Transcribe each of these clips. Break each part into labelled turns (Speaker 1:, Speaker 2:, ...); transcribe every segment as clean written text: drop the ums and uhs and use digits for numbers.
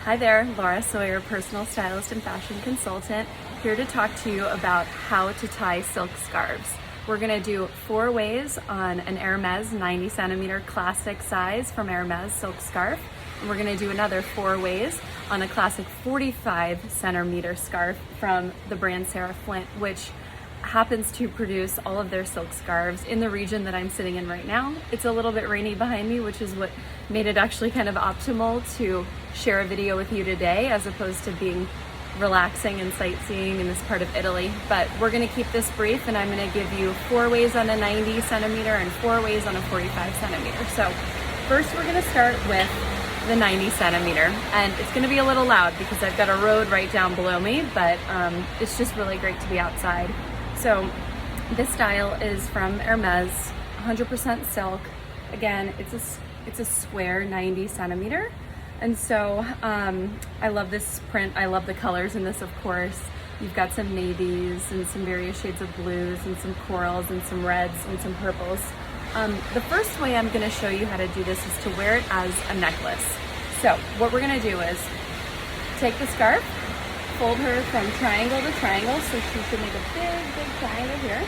Speaker 1: Hi there, Laura Sawyer, personal stylist and fashion consultant, here to talk to you about how to tie silk scarves. We're gonna do 4 ways on an Hermès 90 centimeter classic size from Hermès silk scarf. And we're gonna do another 4 ways on a classic 45 centimeter scarf from the brand Sarah Flint, which happens to produce all of their silk scarves in the region that I'm sitting in right now. It's a little bit rainy behind me, which is what made it actually kind of optimal to share a video with you today as opposed to being relaxing and sightseeing in this part of Italy. But we're gonna keep this brief, and I'm gonna give you 4 ways on a 90 centimeter and 4 ways on a 45 centimeter. So first we're gonna start with the 90 centimeter, and it's gonna be a little loud because I've got a road right down below me, but it's just really great to be outside. So this style is from Hermès, 100% silk. Again, it's a square 90 centimeter. And so I love this print. I love the colors in this, of course. You've got some navies and some various shades of blues and some corals and some reds and some purples. The first way I'm gonna show you how to do this is to wear it as a necklace. So what we're gonna do is take the scarf, fold her from triangle to triangle, so she should make a big triangle here.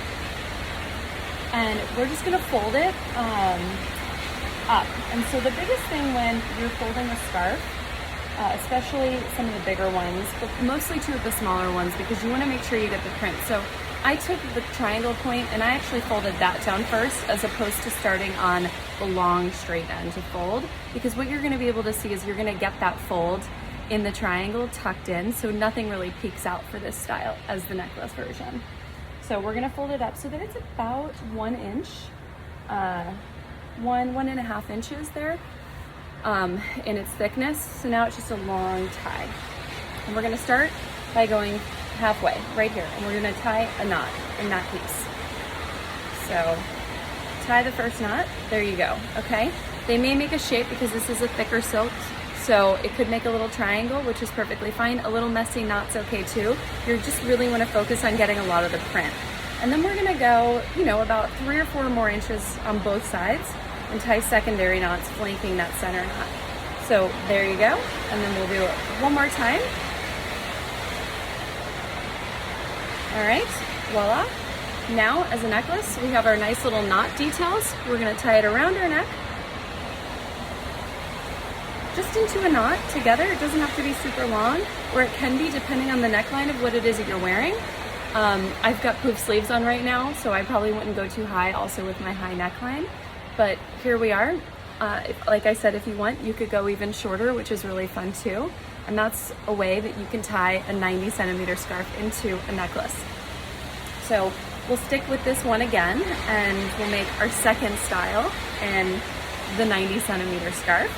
Speaker 1: And we're just gonna fold it up. And so the biggest thing when you're folding a scarf, especially some of the bigger ones, but mostly two of the smaller ones, because you wanna make sure you get the print. So I took the triangle point and I actually folded that down first, as opposed to starting on the long straight end to fold, because what you're gonna be able to see is you're gonna get that fold in the triangle tucked in, so nothing really peeks out for this style as the necklace version. So we're gonna fold it up so that it's about 1 inch, 1.5 inches there in its thickness. So now it's just a long tie. And we're gonna start by going halfway, right here, and we're gonna tie a knot in that piece. So tie the first knot, there you go, okay? They may make a shape because this is a thicker silk, so it could make a little triangle, which is perfectly fine. A little messy knot's okay too. You just really wanna focus on getting a lot of the print. And then we're gonna go, about 3 or 4 more inches on both sides and tie secondary knots flanking that center knot. So there you go. And then we'll do it one more time. All right, voila. Now, as a necklace, we have our nice little knot details. We're gonna tie it around our neck, just into a knot together. It doesn't have to be super long, or it can be depending on the neckline of what it is that you're wearing. I've got poof sleeves on right now, so I probably wouldn't go too high also with my high neckline. But here we are. Like I said, if you want, you could go even shorter, which is really fun too. And that's a way that you can tie a 90 centimeter scarf into a necklace. So we'll stick with this one again, and we'll make our second style in the 90 centimeter scarf.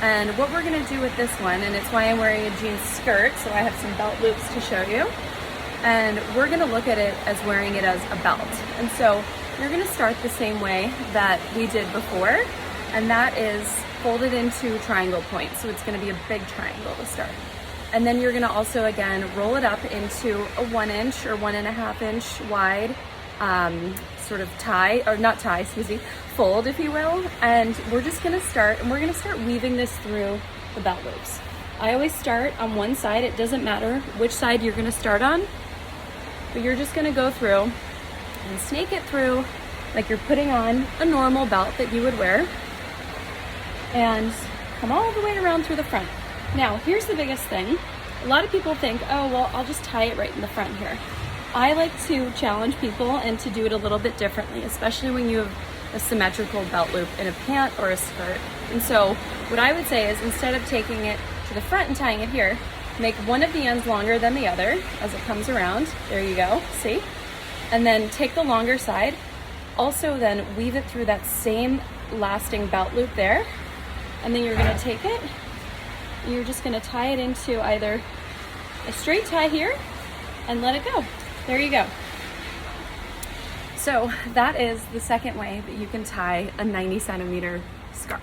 Speaker 1: And what we're gonna do with this one, and it's why I'm wearing a jean skirt, so I have some belt loops to show you. And we're gonna look at it as wearing it as a belt. And so you're gonna start the same way that we did before, and that is folded into triangle points. So it's gonna be a big triangle to start. And then you're gonna also, again, roll it up into a 1 inch or 1.5 inch wide sort of tie, or not tie, excuse me, fold, if you will. And we're just gonna start, and we're gonna start weaving this through the belt loops. I always start on one side. It doesn't matter which side you're gonna start on, but you're just gonna go through and snake it through like you're putting on a normal belt that you would wear, and come all the way around through the front. Now, here's the biggest thing. A lot of people think, oh, well, I'll just tie it right in the front here. I like to challenge people and to do it a little bit differently, especially when you have a symmetrical belt loop in a pant or a skirt. And so what I would say is, instead of taking it to the front and tying it here, make one of the ends longer than the other as it comes around. There you go, see? And then take the longer side. Also then weave it through that same lasting belt loop there. And then you're gonna take it, you're just gonna tie it into either a straight tie here and let it go. There you go. So that is the second way that you can tie a 90 centimeter scarf.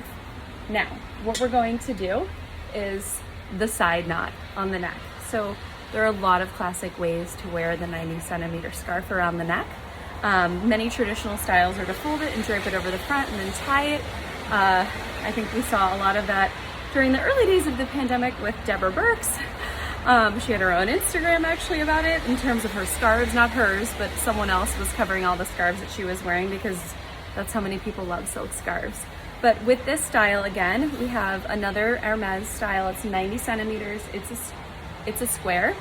Speaker 1: Now, what we're going to do is the side knot on the neck. So there are a lot of classic ways to wear the 90 centimeter scarf around the neck. Many traditional styles are to fold it and drape it over the front and then tie it. I think we saw a lot of that during the early days of the pandemic with Deborah Burks. She had her own Instagram actually about it in terms of her scarves, not hers, but someone else was covering all the scarves that she was wearing because that's how many people love silk scarves. But with this style, again, we have another Hermès style. It's 90 centimeters. It's a square.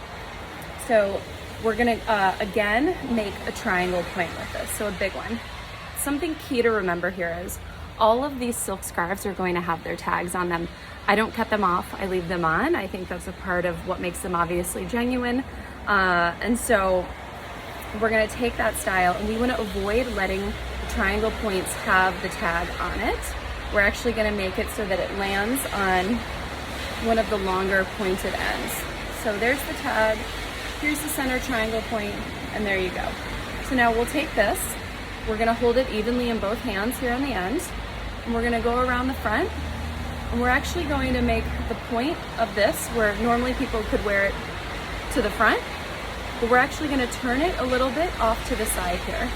Speaker 1: So we're gonna, again, make a triangle point with this, so a big one. Something key to remember here is all of these silk scarves are going to have their tags on them. I don't cut them off, I leave them on. I think that's a part of what makes them obviously genuine. And so we're gonna take that style and we wanna avoid letting the triangle points have the tag on it. We're actually gonna make it so that it lands on one of the longer pointed ends. So there's the tag, here's the center triangle point, and there you go. So now we'll take this, we're gonna hold it evenly in both hands here on the end, and we're gonna go around the front, and we're actually going to make the point of this, where normally people could wear it to the front, but we're actually gonna turn it a little bit off to the side here.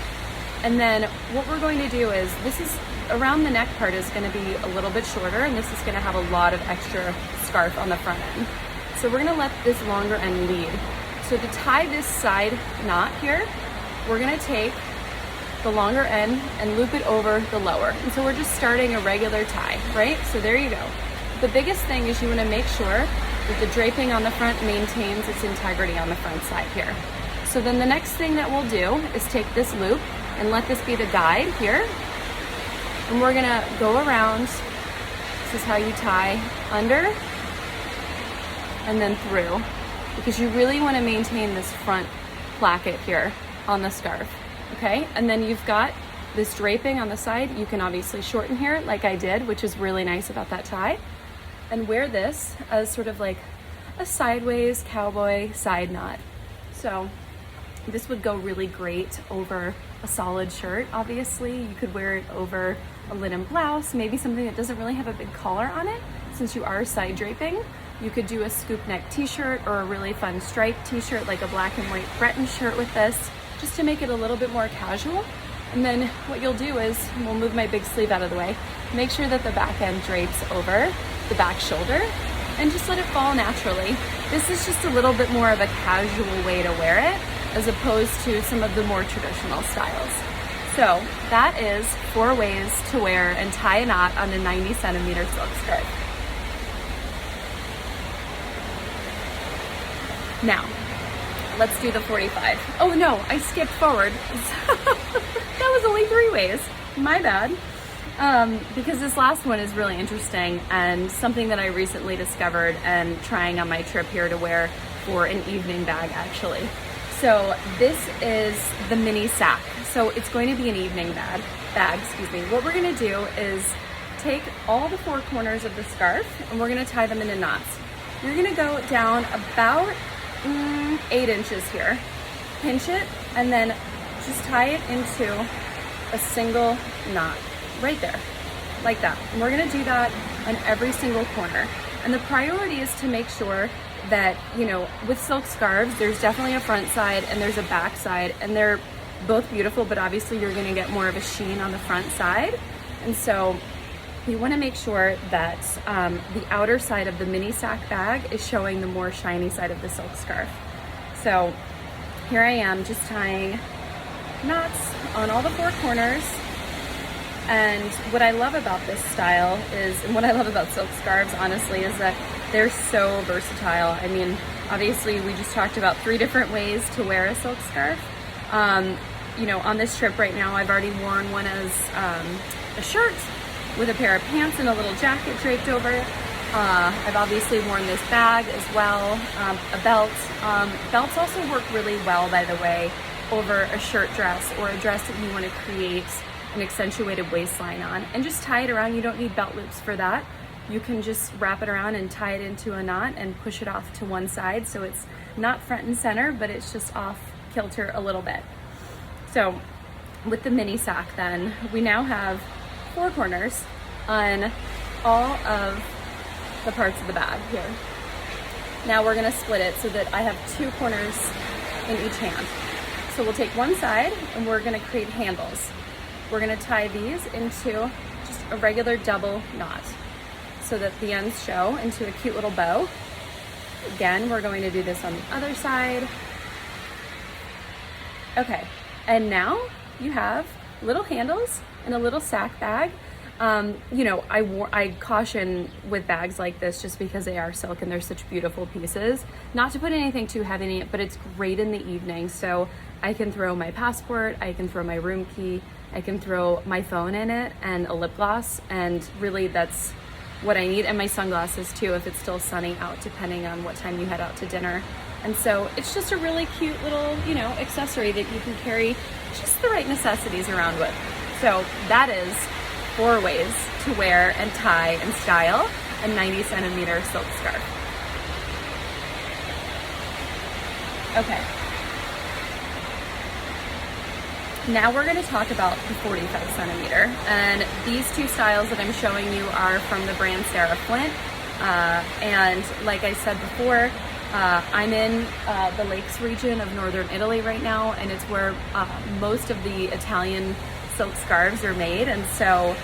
Speaker 1: And then what we're going to do is, this is, around the neck part is gonna be a little bit shorter, and this is gonna have a lot of extra scarf on the front end. So we're gonna let this longer end lead. So to tie this side knot here, we're gonna take the longer end and loop it over the lower. And so we're just starting a regular tie, right? So there you go. The biggest thing is you wanna make sure that the draping on the front maintains its integrity on the front side here. So then the next thing that we'll do is take this loop and let this be the guide here. And we're gonna go around. This is how you tie under and then through, because you really wanna maintain this front placket here on the scarf, okay? And then you've got this draping on the side. You can obviously shorten here like I did, which is really nice about that tie, and wear this as sort of like a sideways cowboy side knot. So this would go really great over a solid shirt, obviously. You could wear it over a linen blouse, maybe something that doesn't really have a big collar on it, since you are side draping. You could do a scoop neck t-shirt or a really fun striped t-shirt, like a black and white Breton shirt with this, just to make it a little bit more casual. And then what you'll do is, we'll move my big sleeve out of the way, make sure that the back end drapes over the back shoulder, and just let it fall naturally. This is just a little bit more of a casual way to wear it, as opposed to some of the more traditional styles. So that is 4 ways to wear and tie a knot on a 90 centimeter silk skirt. Now, let's do the 45. Oh no, I skipped forward. That was only 3 ways, my bad. Because this last one is really interesting and something that I recently discovered and trying on my trip here to wear for an evening bag actually. So this is the mini sack. So it's going to be an evening bag. What we're gonna do is take all the 4 corners of the scarf and we're gonna tie them into knots. You're gonna go down about 8 inches here, pinch it, and then just tie it into a single knot right there, like that. And we're gonna do that on every single corner. And the priority is to make sure that, you know, with silk scarves, there's definitely a front side and there's a back side, and they're both beautiful, but obviously you're gonna get more of a sheen on the front side. And so you wanna make sure that the outer side of the mini sack bag is showing the more shiny side of the silk scarf. So here I am just tying knots on all the 4 corners. And what I love about this style is, and what I love about silk scarves, honestly, is that they're so versatile. I mean, obviously we just talked about 3 different ways to wear a silk scarf. You know, on this trip right now, I've already worn one as a shirt with a pair of pants and a little jacket draped over it. I've obviously worn this bag as well, a belt. Belts also work really well, by the way, over a shirt dress or a dress that you want to create an accentuated waistline on, and just tie it around. You don't need belt loops for that. You can just wrap it around and tie it into a knot and push it off to one side, so it's not front and center, but it's just off kilter a little bit. So with the mini sack then, we now have 4 corners on all of the parts of the bag here. Now we're gonna split it so that I have 2 corners in each hand. So we'll take one side and we're gonna create handles. We're gonna tie these into just a regular double knot. so that the ends show into a cute little bow. Again, we're going to do this on the other side. Okay, and now you have little handles and a little sack bag. You know, I caution with bags like this just because they are silk and they're such beautiful pieces, not to put anything too heavy in it, but it's great in the evening. So I can throw my passport, I can throw my room key, I can throw my phone in it and a lip gloss, and really that's what I need, and my sunglasses too if it's still sunny out, depending on what time you head out to dinner. And so it's just a really cute little, you know, accessory that you can carry just the right necessities around with. So that is 4 ways to wear and tie and style a 90 centimeter silk scarf. Okay. Now we're going to talk about the 45 centimeter. And these 2 styles that I'm showing you are from the brand Sarah Flint. And like I said before, I'm in the Lakes region of northern Italy right now, and it's where most of the Italian silk scarves are made. And so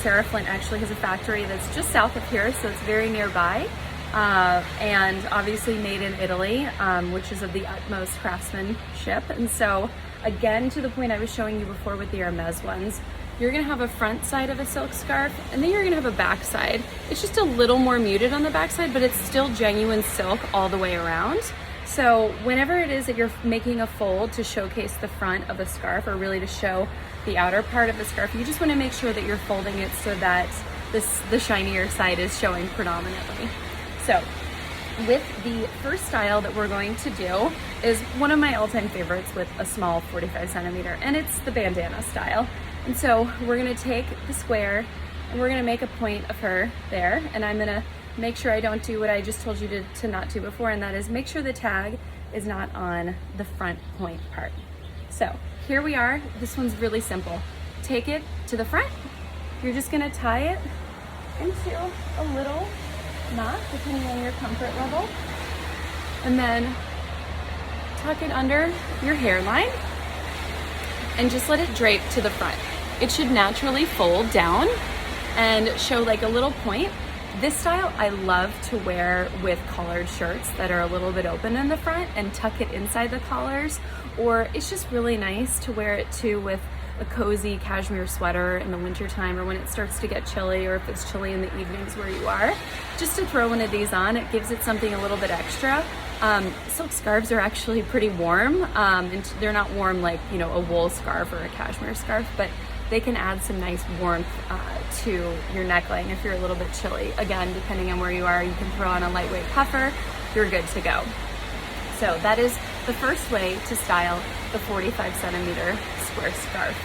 Speaker 1: Sarah Flint actually has a factory that's just south of here, so it's very nearby, and obviously made in Italy, which is of the utmost craftsmanship. And so again, to the point I was showing you before with the Hermès ones, you're gonna have a front side of a silk scarf, and then you're gonna have a back side. It's just a little more muted on the back side, but it's still genuine silk all the way around. So whenever it is that you're making a fold to showcase the front of a scarf, or really to show the outer part of the scarf, you just want to make sure that you're folding it so that the shinier side is showing predominantly. So with the first style that we're going to do is one of my all-time favorites with a small 45 centimeter, and it's the bandana style. And so we're going to take the square and we're going to make a point of her there, and I'm going to make sure I don't do what I just told you to not do before, and that is make sure the tag is not on the front point part. So here we are. This one's really simple. Take it to the front. You're just gonna tie it into a little knot, depending on your comfort level, and then tuck it under your hairline and just let it drape to the front. It should naturally fold down and show like a little point. This style I love to wear with collared shirts that are a little bit open in the front and tuck it inside the collars, or it's just really nice to wear it too with a cozy cashmere sweater in the wintertime, or when it starts to get chilly, or if it's chilly in the evenings where you are. Just to throw one of these on, it gives it something a little bit extra. Silk scarves are actually pretty warm, and they're not warm like, you know, a wool scarf or a cashmere scarf, but they can add some nice warmth to your neckline if you're a little bit chilly. Again, depending on where you are, you can throw on a lightweight puffer, you're good to go. So that is the first way to style the 45 centimeter square scarf.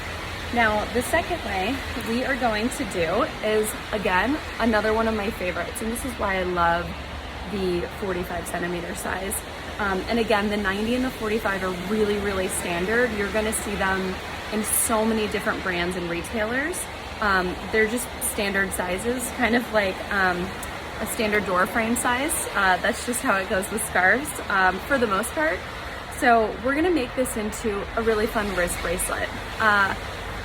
Speaker 1: Now, the second way we are going to do is, again, another one of my favorites, and this is why I love the 45 centimeter size. And again, the 90 and the 45 are really, really standard. You're gonna see them in so many different brands and retailers. They're just standard sizes, kind of like a standard door frame size. That's just how it goes with scarves for the most part. So we're gonna make this into a really fun wrist bracelet.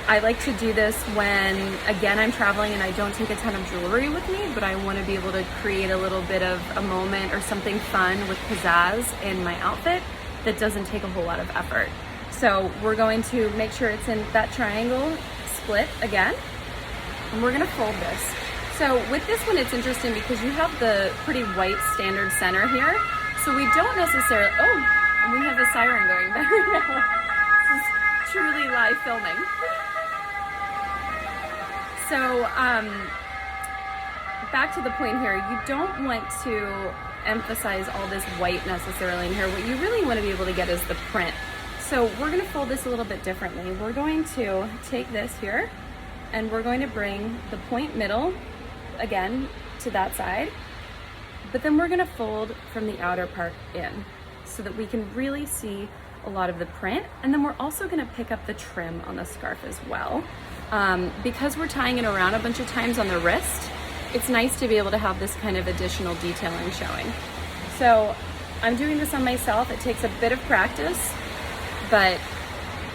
Speaker 1: I like to do this when, again, I'm traveling and I don't take a ton of jewelry with me, but I wanna be able to create a little bit of a moment or something fun with pizzazz in my outfit that doesn't take a whole lot of effort. So we're going to make sure it's in that triangle split again, and we're gonna fold this. So with this one, it's interesting because you have the pretty white standard center here. So we don't necessarily, oh, and we have a siren going back now. This is truly live filming. So back to the point here, you don't want to emphasize all this white necessarily in here. What you really want to be able to get is the print. So we're going to fold this a little bit differently. We're going to take this here and we're going to bring the point middle again to that side, but then we're going to fold from the outer part in so that we can really see a lot of the print. And then we're also going to pick up the trim on the scarf as well. Because we're tying it around a bunch of times on the wrist, it's nice to be able to have this kind of additional detailing showing. So I'm doing this on myself. It takes a bit of practice, but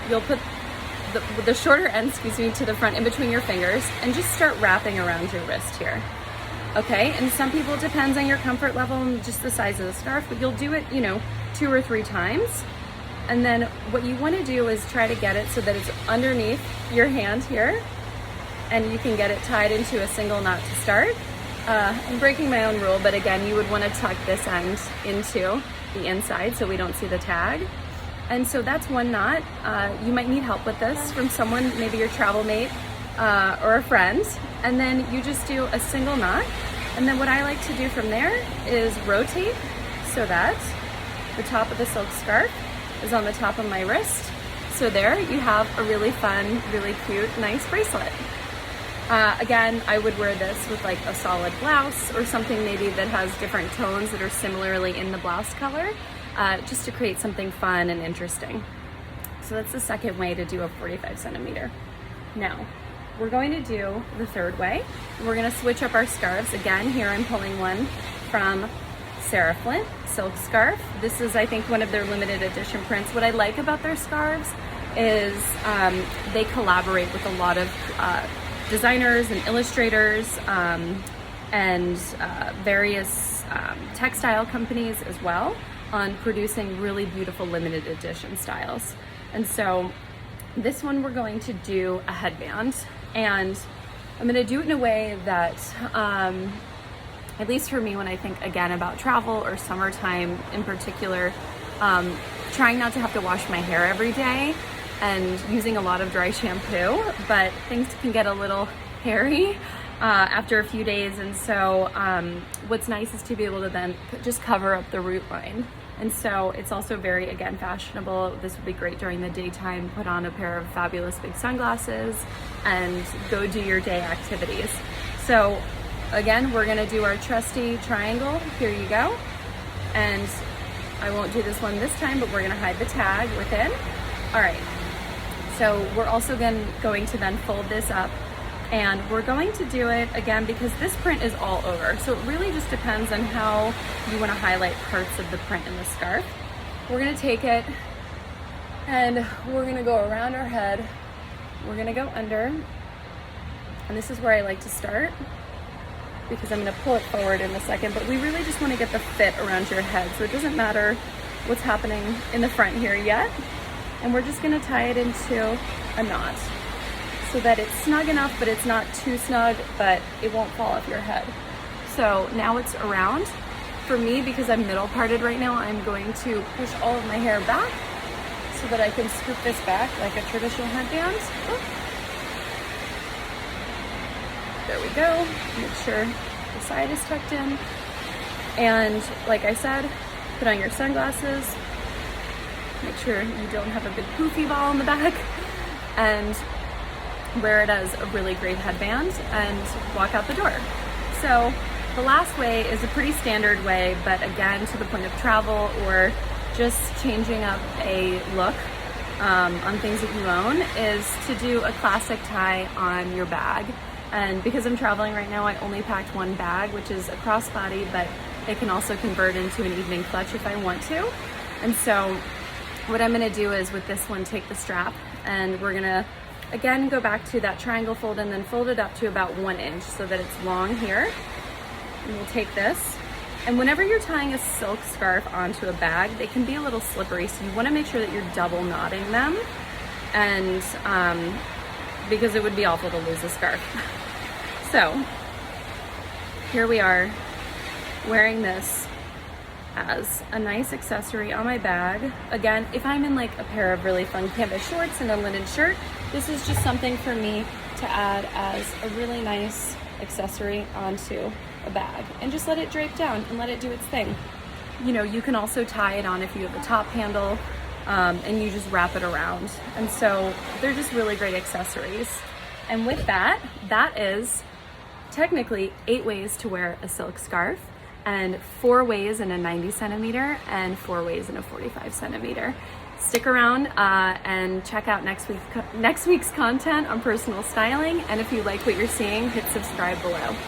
Speaker 1: you'll put the shorter end, to the front in between your fingers and just start wrapping around your wrist here. Okay, and some people, it depends on your comfort level and just the size of the scarf, but you'll do it, you know, 2 or 3 times. And then what you want to do is try to get it so that it's underneath your hand here, and you can get it tied into a single knot to start. I'm breaking my own rule, but again, you would want to tuck this end into the inside so we don't see the tag. And so that's one knot. You might need help with this from someone, maybe your travel mate or a friend. And then you just do a single knot. And then what I like to do from there is rotate so that the top of the silk scarf is on the top of my wrist. So there you have a really fun, really cute, nice bracelet. Again, I would wear this with like a solid blouse or something maybe that has different tones that are similarly in the blouse color, just to create something fun and interesting. So that's the second way to do a 45 centimeter. Now, we're going to do the third way. We're gonna switch up our scarves. Again, here I'm pulling one from Sarah Flint, silk scarf. This is, I think, one of their limited edition prints. What I like about their scarves is they collaborate with a lot of designers and illustrators and various textile companies as well on producing really beautiful limited edition styles. And so this one we're going to do a headband, and I'm going to do it in a way that at least for me, when I think again about travel or summertime in particular, trying not to have to wash my hair every day and using a lot of dry shampoo, but things can get a little hairy after a few days. And so what's nice is to be able to then just cover up the root line. And so it's also very, again, fashionable. This would be great during the daytime. Put on a pair of fabulous big sunglasses and go do your day activities. So again, we're gonna do our trusty triangle. Here you go. And I won't do this one this time, but we're gonna hide the tag within. All right. So we're also going to then fold this up, and we're going to do it again because this print is all over. So it really just depends on how you want to highlight parts of the print in the scarf. We're going to take it and we're going to go around our head. We're going to go under, and this is where I like to start because I'm going to pull it forward in a second, but we really just want to get the fit around your head. So it doesn't matter what's happening in the front here yet. And we're just gonna tie it into a knot so that it's snug enough, but it's not too snug, but it won't fall off your head. So now it's around. For me, because I'm middle parted right now, I'm going to push all of my hair back so that I can scoop this back like a traditional headband. Oh. There we go. Make sure the side is tucked in. And like I said, put on your sunglasses. Make sure you don't have a big poofy ball in the back, and wear it as a really great headband and walk out the door. So the last way is a pretty standard way, but again, to the point of travel or just changing up a look on things that you own, is to do a classic tie on your bag. And because I'm traveling right now, I only packed one bag, which is a crossbody, but it can also convert into an evening clutch if I want to. And so what I'm gonna do is with this one, take the strap, and we're gonna, again, go back to that triangle fold and then fold it up to about 1 inch so that it's long here. And we'll take this, and whenever you're tying a silk scarf onto a bag, they can be a little slippery, so you wanna make sure that you're double knotting them, and because it would be awful to lose a scarf. So here we are wearing this as a nice accessory on my bag. Again, if I'm in like a pair of really fun canvas shorts and a linen shirt, this is just something for me to add as a really nice accessory onto a bag, and just let it drape down and let it do its thing. You know, you can also tie it on if you have a top handle, and you just wrap it around. And so they're just really great accessories. And with that, that is technically 8 ways to wear a silk scarf, and 4 ways in a 90 centimeter and 4 ways in a 45 centimeter. Stick around and check out next week's content on personal styling. And if you like what you're seeing, hit subscribe below.